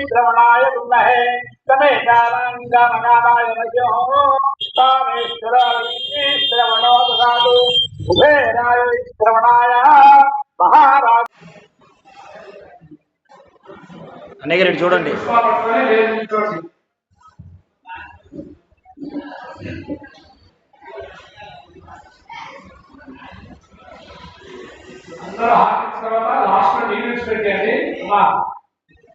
श्रवणाय विद्महे तमेकानंदमनाय श्रवणो ददातु उभयराय श्रवणाय महाराज अनेक रेट చూడండి అందరూ హార్ట్ తర్వాత లాస్ట్ లో నీళ్ళు పెట్టండి అమ్మా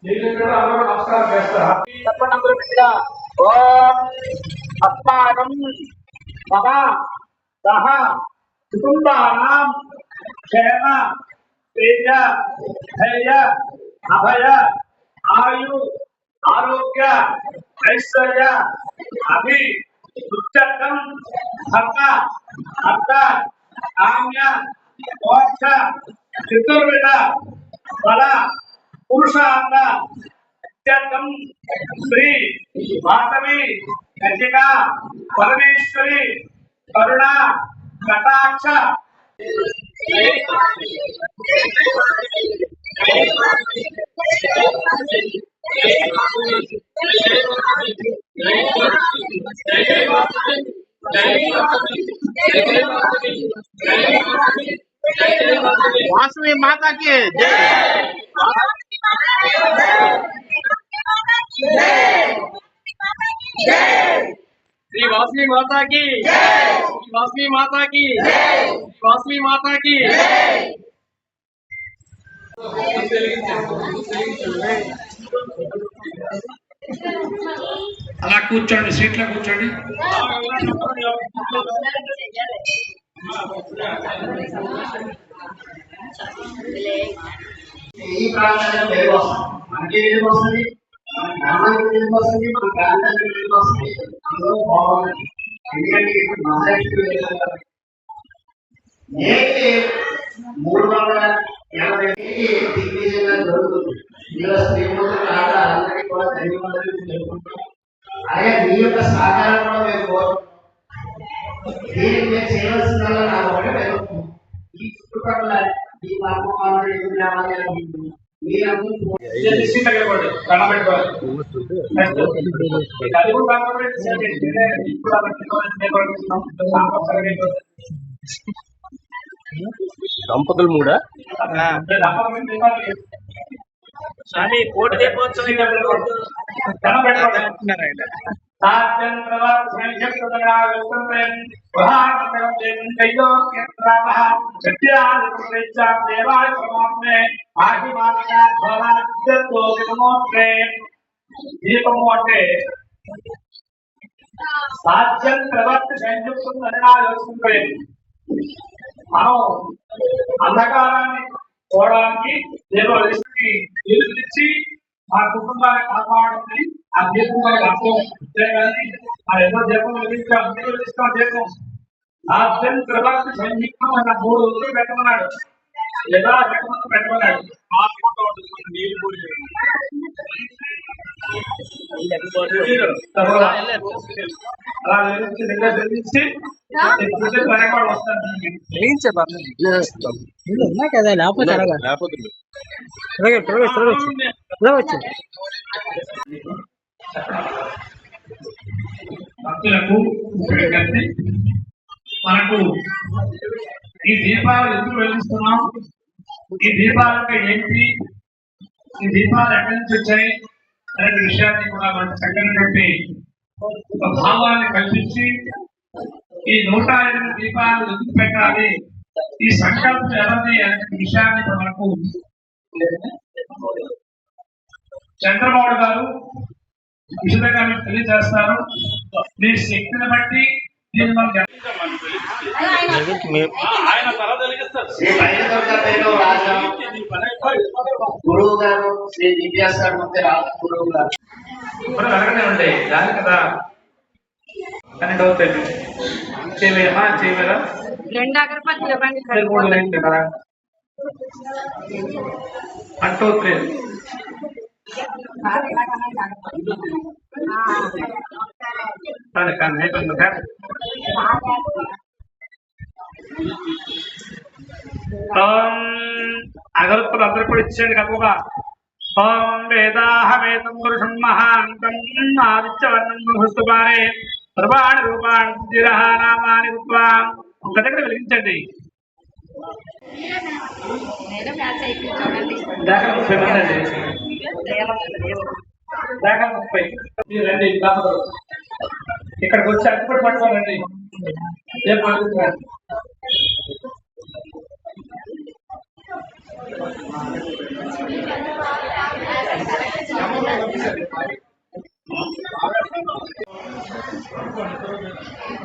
నీళ్ళు కూడా అందరూ నమస్కారం చేస్తారు చెప్పండి అందరూ గట్టిగా ఓం అస్మాకం మమ సహ కుటుంబానాం క్షేమ తేజ ధైర్య అభయ ఆయు ఆరోగ్య ఐశ్వర్య అభి ఉచ్చకం భర్త అర్థ కామ్య మోక్ష చతుర్విధ బల పురుషార్థ నిత్యత్వం శ్రీ వాసవి గట్టిగా పరమేశ్వరి కరుణ కటాక్ష वासवी माता की जय। श्री वासवी माता की जय। वासवी माता की जय। वासवी माता की जय। అలా కూర్చోండి సీట్లో కూర్చోండి ఈ ప్రాంతంలో పేరు వస్తుంది మనకి ఏది వస్తుంది మన గ్రామానికి ఏది వస్తుంది మన ప్రాంతానికి ఏది వస్తుంది అందులో బాగుంది ఎందుకంటే ఇప్పుడు మహారాష్ట్ర నేటి 380 దిగ్విజయంగా జరుగుతుంది ఇందులో స్త్రీమూర్తులు ఆట అందరికీ కూడా ధన్యవాదాలు తెలుపుకుంటాం అలాగే మీ యొక్క సహకారం కూడా మేము కోరుకుంటాం దీనికి మీరు చేయవలసిందల్లా నా ఒకటి పెరుగుతుంది ఈ చుట్టుపక్కల ఈ పర్వకాలను ఎదురు రావాలి అనుకుంటున్నాం మీరందరూ దంపతులు మూడా కానీ కోటి దీపోత్సవం దీపము అంటే సాధ్యం ప్రవర్తి సంయుక్తం యోచించలేదు మనం అంధకారాన్ని పోవడానికి దేవుడికి నిలిచి మా కుటుంబాన్ని కాపాడుతుంది ఆ దీపం మనకు అర్థం అంతేగాని ఆ ఏదో దీపం వెలిగించాం వెలిగిస్తాం దీపం సాధ్యం ప్రవర్తి సంయుక్తం అన్న 3 రోజులు పెట్టమన్నాడు లేదా పెట్టమన్నాడు నీళ్ళు కదా లేకపోతే భక్తులకు మనకు ఈ దీపాలు ఎందుకు వెలిగిస్తున్నాం ఈ దీపాలకు ఏంటి ఈ దీపాలు ఎక్కడి నుంచి వచ్చాయి అనే విషయాన్ని కూడా మనకు చక్కనటువంటి ఒక భావాన్ని కల్పించి ఈ 108 దీపాలు ఎందుకు పెట్టాలి ఈ సంకల్పం ఎవరిది అనే విషయాన్ని మనకు చంద్రబాబు గారు విషయంగా మీకు తెలియజేస్తారు మీ శక్తిని బట్టి గురువు గారు శ్రీ దివ్యాస్ గారు గురువు గారు ఇప్పుడు అడగనే ఉంటాయి దాని కదా 12వ తేదీ చేయలేమా చేయలేదా? 2 అగరబత్తులు ఇవ్వండి. 3 లైన్లు కదా అంటూ కానీ అయిపోయింది సార్. అగరత్తులు అందరూ కూడా ఇచ్చేయండి కదగా. ఓం వేదాహవేదం పురుషం మహాంతం ఆదిత్యవర్ణం బృహస్పతివారే సర్వాణి రూపాణి జిరహ నామాని రూపా ఒక దగ్గర వెలిగించండి. దాకా 30 మంది అండి. దాకా 30 మీరు రండి. ఇక్కడికి వచ్చి అట్టుపడి పట్టుకోవాలండి. ఏం పడుతున్నారు?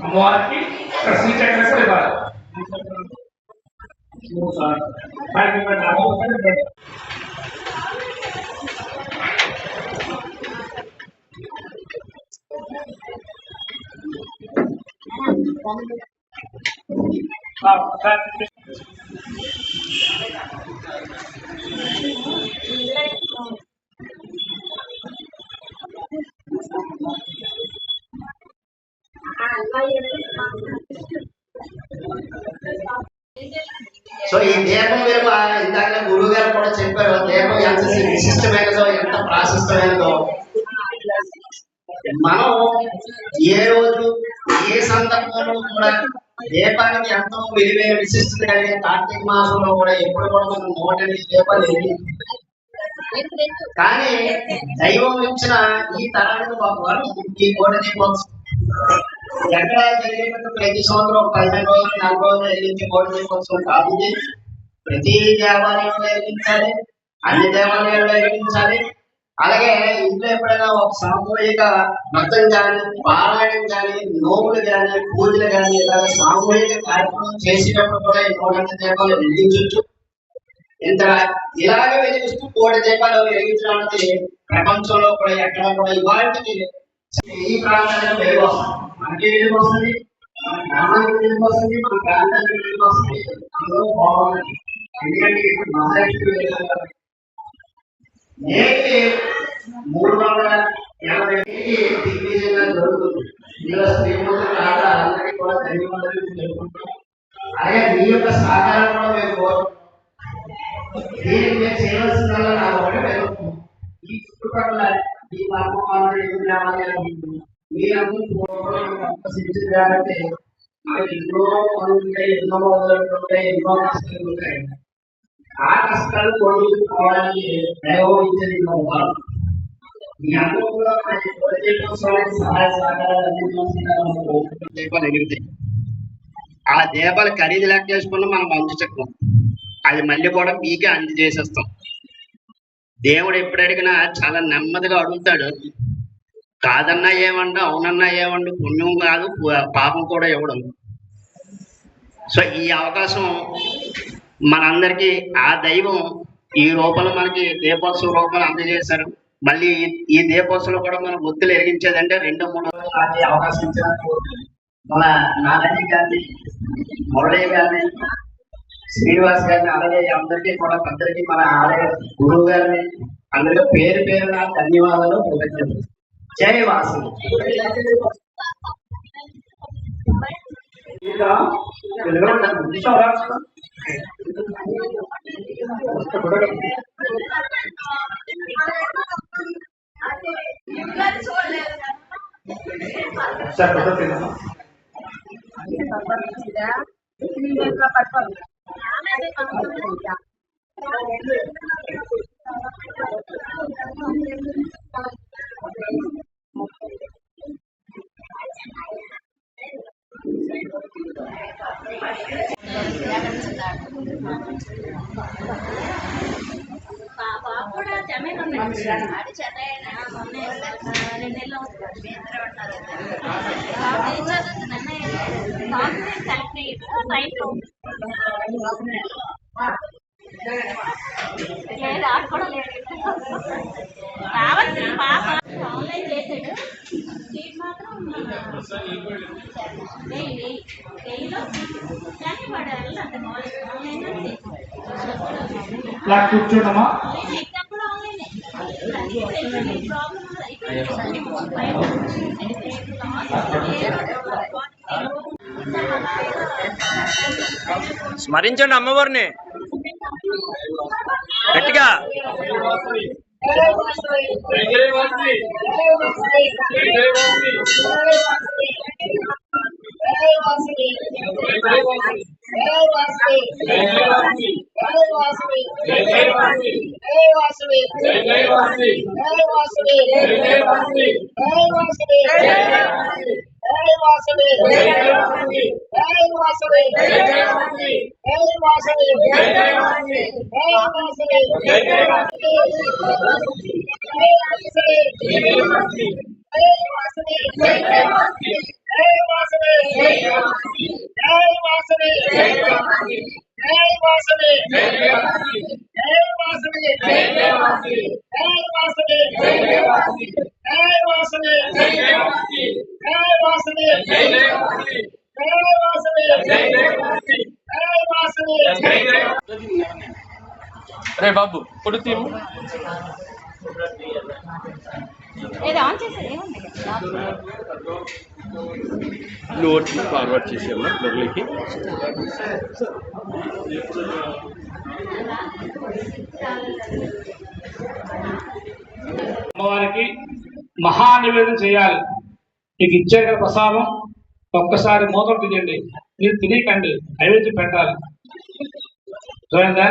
అమ్మవారికి ఇక్కడ శ్రీచక్ర కూడా ఇవ్వాలి. సో ఈ దీపం విలువ ఇందాక గురువు గారు కూడా చెప్పారు. దీపం ఎంత విశిష్టమైనదో ఎంత ప్రాశస్తమైనదో మనం ఏ రోజు ఏ సందర్భంలో కూడా దీపానికి ఎంతో విలువైన విశిష్టత కలిగే కార్తీక మాసంలో కూడా ఎప్పుడు కూడా మనం 108 దీపాలు కానీ దైవం ఇచ్చిన ఈ తరానికి వారు ఈ కోట దీపోత్సవం ఎక్కడ జరిగేటట్టు ప్రతి సంవత్సరం 15 రోజులు 4 రోజులు వెలిగించే కోట దీపోత్సవం కాదు. ప్రతి దేవాలయంలో వెలిగించాలి, అన్ని దేవాలయాల్లో వెలిగించాలి. అలాగే ఇంట్లో ఎప్పుడైనా ఒక సామూహిక వ్రతం కానీ పారాయణం కానీ నోములు కానీ పూజలు కానీ ఇలా సామూహిక కార్యక్రమం చేసేటప్పుడు కూడా ఈ 108 దీపాలు వెలిగించవచ్చు. ఇంత ఇలాగే వెలిగిస్తూ 1 దీపాలు వెలిగించడానికి ప్రపంచంలో కూడా ఎక్కడ కూడా ఇవాళకి ఈ ప్రాంతానికి వెలుగు వస్తుంది, మనకి వెలుగు వస్తుంది, మన గ్రామానికి వెలుగు వస్తుంది, మన ప్రాంతానికి వెలుగు వస్తుంది. అందులో బాగుంది. ఎందుకంటే ఇప్పుడు మహారాష్ట్ర నేటి 380 దిగ్విజయంగా జరుగుతుంది. ఇందులో శ్రీమంతులు ఆట అందరికీ కూడా ధన్యవాదాలు తెలుపుకుంటాం. అలాగే మీ యొక్క సహకారం కూడా మేము కోరుకుంటాం. దీనికి మేము చేయవలసిందల్లా నా ఒకటి వెళ్తున్నాం. ఈ చుట్టుపక్కల ఈ పరమపాలన ఎదురు గ్రామాలు మీరందరూ కాబట్టి మనకి ఎన్నో పనులు ఉంటాయి, ఎన్నో మొదలు ఉంటాయి, ఎన్నో కష్టాలు ఉంటాయి. ఆ కష్టాలు కోరుకోవడానికి ప్రయోగించని మీ అందరూ కూడా సహాయ సహకారాలు దీపాలు ఎగురుతాయి. ఆ దీపాలు ఖరీదు లెక్క చేసుకున్న మనం పంచుచక్కం అది మళ్ళీ కూడా మీకే అందజేసేస్తాం. దేవుడు ఎప్పుడు అడిగినా చాలా నెమ్మదిగా అడుగుతాడు. కాదన్నా ఏమండు, అవునన్నా ఏమండు, పుణ్యం కాదు పాపం కూడా ఇవ్వడం. సో ఈ అవకాశం మనందరికీ ఆ దైవం ఈ రూపంలో మనకి దీపోత్సవ రూపంలో అందజేశారు. మళ్ళీ ఈ దీపోత్సవం కూడా మనం ఒత్తులు ఎరిగించేదంటే 2-3 రోజులు అవకాశం ఇచ్చినందుకు మన నారాయణ గారిని, మురళీ గారిని, శ్రీనివాస్ గారిని, అలాగే అందరికీ కూడా పెద్దలకి మన ఆలయ గురువు గారిని అందరికీ పేరు పేరున ధన్యవాదాలు, కృతజ్ఞతలు. జై వాసు. ఆన్లైన్ చేసాడు సీట్ మాత్రం ఇలా కూర్చోడమా స్మరించండి అమ్మవారిని గట్టిగా. రే బాబు ఇప్పుడు తీము నోట్ ఫార్వర్డ్ చేసాము మురళికి. అమ్మవారికి మహా నివేదన చేయాలి. మీకు ఇచ్చే ప్రసాదం ఒక్కసారి మూతం తినండి, మీరు తినకండి, నైవేద్యం పెట్టాలి. చూడండి,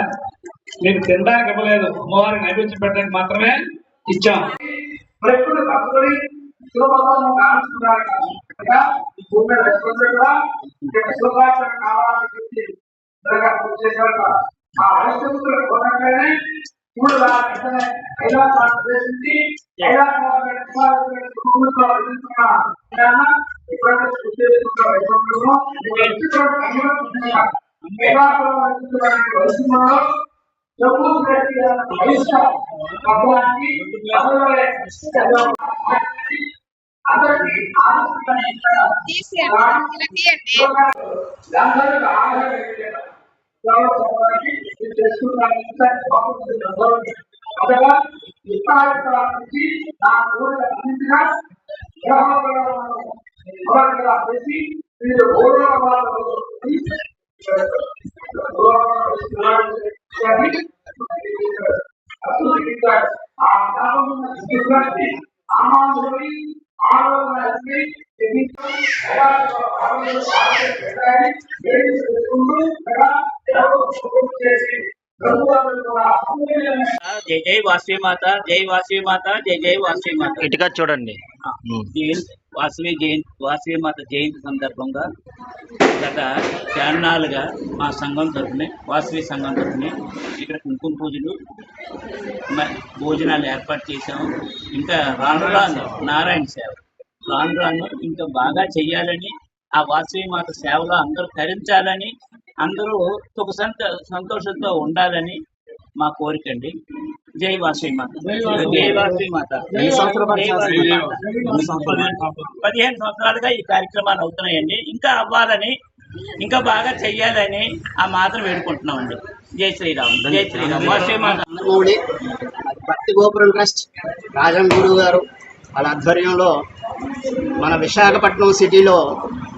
మీకు తినడానికి ఇవ్వలేదు, అమ్మవారికి నైవేద్యం పెట్టడానికి మాత్రమే ఇచ్చాం. ఎప్పుడు కట్టుబడి శివభక్తులను కాల్చుకున్నారు కనుక ఈ భూమి మీద కూడా శివభక్తులను కావాలని చెప్పి పూజ చేశారు. ఆ హరిశ్చంద్రుడు కొనగానే శివుడు కైలాసాన్ని ప్రవేశించి జై జై వాసవి మాత, జై వాసవి మాత, జై జై వాసవి మాత. ఇటుగా చూడండి. వాసవి మాత జయంతి సందర్భంగా గత చాన్నాళ్ళుగా మా సంఘం తరఫున, వాసవి సంఘం తరఫున ఇక్కడ కుంకుమ పూజలు భోజనాలు ఏర్పాటు చేశాము. ఇంకా రాను రాను నారాయణ సేవ రాను రాను ఇంకా బాగా చెయ్యాలని, ఆ వాసవి మాత సేవలో అందరూ తరించాలని, అందరూ సుఖ సంతోషంతో ఉండాలని మా కోరిక అండి. జై వాసవి మాత, జై వాసవి మాత. 15 సంవత్సరాలుగా ఈ కార్యక్రమాలు అవుతున్నాయండి. ఇంకా అవ్వాలని, ఇంకా బాగా చెయ్యాలని ఆ మాత్రం వేడుకుంటున్నామండి. జై శ్రీరామ్, జై శ్రీరామ్. వాసవి మాత. భక్తి గోపురం ట్రస్ట్ రాజం గురువు గారు వాళ్ళ ఆధ్వర్యంలో మన విశాఖపట్నం సిటీలో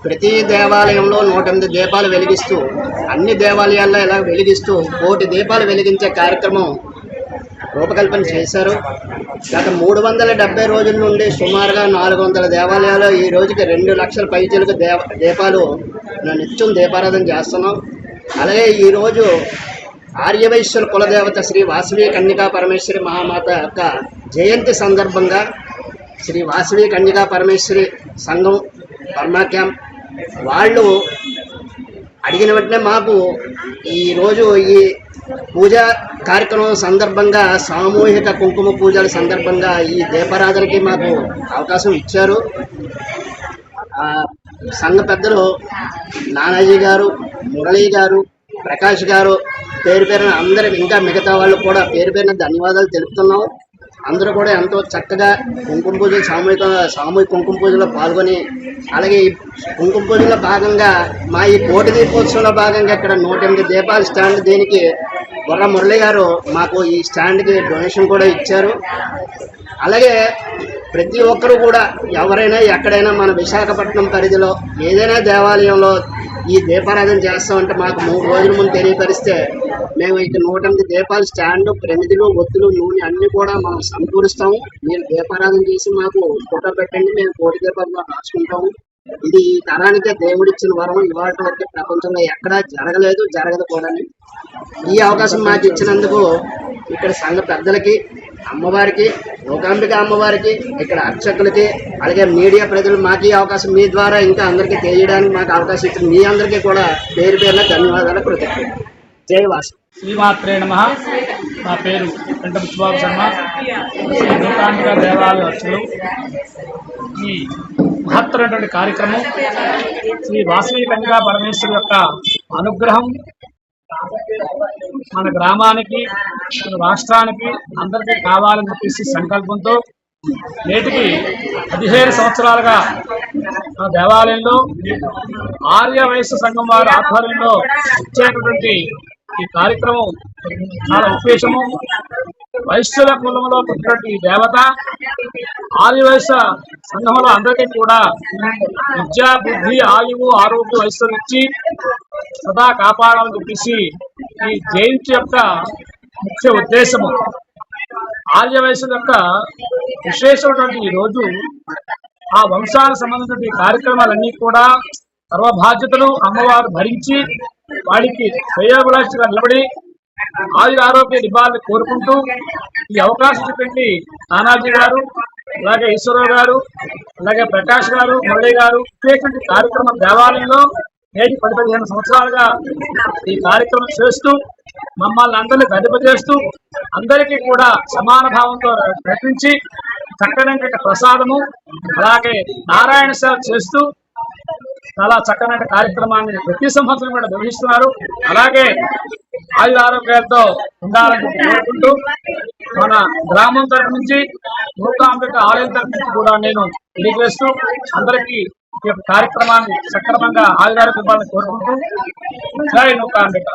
ప్రతి దేవాలయంలో 108 దీపాలు వెలిగిస్తూ, అన్ని దేవాలయాల్లో ఇలా వెలిగిస్తూ 1 దీపాలు వెలిగించే కార్యక్రమం రూపకల్పన చేశారు. గత 370 రోజుల నుండి సుమారుగా 400 దేవాలయాలు ఈ రోజుకి 2 లక్షల పైచలకు దీపాలు నిత్యం దీపారాధన చేస్తున్నాం. అలాగే ఈరోజు ఆర్యవైశ్యుల కులదేవత శ్రీ వాసవి కన్యకా పరమేశ్వరి మహామాత యొక్క జయంతి సందర్భంగా శ్రీ వాసవి కన్యకా పరమేశ్వరి సంఘం బర్మా క్యాంప్ వాళ్ళు అడిగిన వెంటనే మాకు ఈరోజు ఈ పూజా కార్యక్రమం సందర్భంగా, సామూహిక కుంకుమ పూజల సందర్భంగా ఈ దీపారాధనకి మాకు అవకాశం ఇచ్చారు. సంఘ పెద్దలు నానాజీ గారు, మురళీ గారు, ప్రకాష్ గారు పేరు పేరున అందరికి, ఇంకా మిగతా వాళ్ళు కూడా పేరు పేరున ధన్యవాదాలు తెలుపుతున్నాం. అందరూ కూడా ఎంతో చక్కగా కుంకుమ పూజలు సామూహిక కుంకుమ పూజలో పాల్గొని, అలాగే ఈ కుంకుమ పూజలో భాగంగా మా ఈ కోటి దీపోత్సవంలో భాగంగా ఇక్కడ 108 దీపాల స్టాండ్ దీనికి బొర్ర మురళి గారు మాకు ఈ స్టాండ్కి డొనేషన్ కూడా ఇచ్చారు. అలాగే ప్రతి ఒక్కరు కూడా ఎవరైనా ఎక్కడైనా మన విశాఖపట్నం పరిధిలో ఏదైనా దేవాలయంలో ఈ దీపారాధన చేస్తామంటే మాకు 3 రోజుల ముందు తెలియపరిస్తే మేము ఇక 108 దీపాల స్టాండ్, ప్రమిదిలు, ఒత్తులు, నూనె అన్ని కూడా మనం సమకూరుస్తాము. మీరు దీపారాధన చేసి మాకు ఫోటో పెట్టండి, మేము కోటి దీపాలు రాసుకుంటాము. ఇది ఈ తరానికే దేవుడిచ్చిన వరం. ఇవాళ వరకు ప్రపంచంలో ఎక్కడా జరగలేదు, జరగదు కూడా. ఈ అవకాశం మాకు ఇచ్చినందుకు ఇక్కడ సంఘ పెద్దలకి, అమ్మవారికి, మూకాంబిక అమ్మవారికి, ఇక్కడ అర్చకులకి, అలాగే మీడియా ప్రజలు మాకు ఈ అవకాశం మీ ద్వారా ఇంకా అందరికీ తెలియడానికి మాకు అవకాశం ఇచ్చిన మీ అందరికీ కూడా పేరు పేరున ధన్యవాదాలు, కృతజ్ఞతలు. జై వాసు. శ్రీమాత్రే నమః. నా పేరు వెంట బుచ్చిబాబు శర్మ, శ్రీ మూకాంబిక దేవాలయ అర్చకులు. ఈ మహత్తరమైనటువంటి కార్యక్రమం శ్రీ వాసవి కన్యకా పరమేశ్వరి యొక్క అనుగ్రహం మన గ్రామానికి, మన రాష్ట్రానికి అందరికీ కావాలని చెప్పేసి సంకల్పంతో నేటికి 15 సంవత్సరాలుగా మన దేవాలయంలో ఆర్య వైశ్య సంఘం వారి ఆధ్వర్యంలో ఇచ్చేటటువంటి ఈ కార్యక్రమం చాలా ఉద్దేశము. వైశ్యుల కులంలో పుట్టినటువంటి దేవత ఆర్య వైశ్య సంఘంలో అందరికీ కూడా విద్యా, బుద్ధి, ఆయువు, ఆరోగ్యం, ఐశ్వర్యం ఇచ్చి సదా కాపాడాలని చెప్పేసి ఈ జయంతి యొక్క ముఖ్య ఉద్దేశము. ఆర్య వైశ్యుల యొక్క విశేషమైనటువంటి ఈ రోజు ఆ వంశాలకు సంబంధించిన కార్యక్రమాలన్నీ కూడా సర్వ బాధ్యతలు అమ్మవారు భరించి వాడికి శ్రేయోభిలాషిగా నిలబడి ఆయుర ఆరోగ్య నిబాలను కోరుకుంటూ ఈ అవకాశం చూపించి నానాజీ గారు, అలాగే ఈశ్వరరావు గారు, అలాగే ప్రకాష్ గారు, మురళి గారు ఇటువంటి కార్యక్రమం దేవాలయంలో నేటి 10-15 సంవత్సరాలుగా ఈ కార్యక్రమం చేస్తూ మమ్మల్ని అందరినీ గడిపజేస్తూ అందరికీ కూడా సమాన భావంతో ప్రకటించి చక్కనైన ప్రసాదము, అలాగే నారాయణ సేవ చేస్తూ చాలా చక్కనైన కార్యక్రమాన్ని ప్రతి సంవత్సరం కూడా నిర్వహిస్తున్నారు. అలాగే ఆయుర ఆరోగ్యాలతో ఉండాలని కోరుకుంటూ మన గ్రామం తరఫు నుంచి, మూకాంబిక ఆలయం తరఫు నుంచి కూడా నేను తెలియజేస్తూ అందరికీ ఈ యొక్క కార్యక్రమాన్ని సక్రమంగా ఆయుర ఆరోగ్యాలను కోరుకుంటూ జై మూకాంబిక.